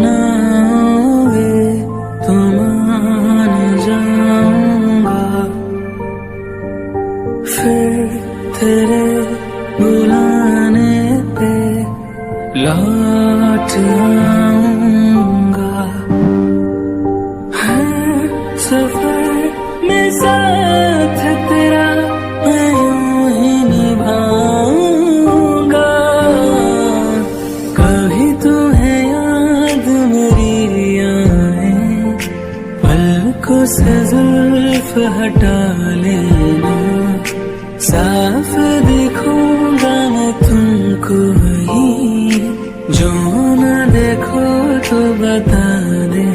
मनाओगे तो मान जाऊंगा, फिर तेरे बुलाने पे लौट आऊंगा। हर सफर में साथ तेरा मैं यूं ही निभाऊंगा। कभी तुम्हें याद मेरी आए, पलकों से जुल्फ हटा लेना, साफ दिखूंगा मैं तुमको ही, जो न देखो तो बता दे।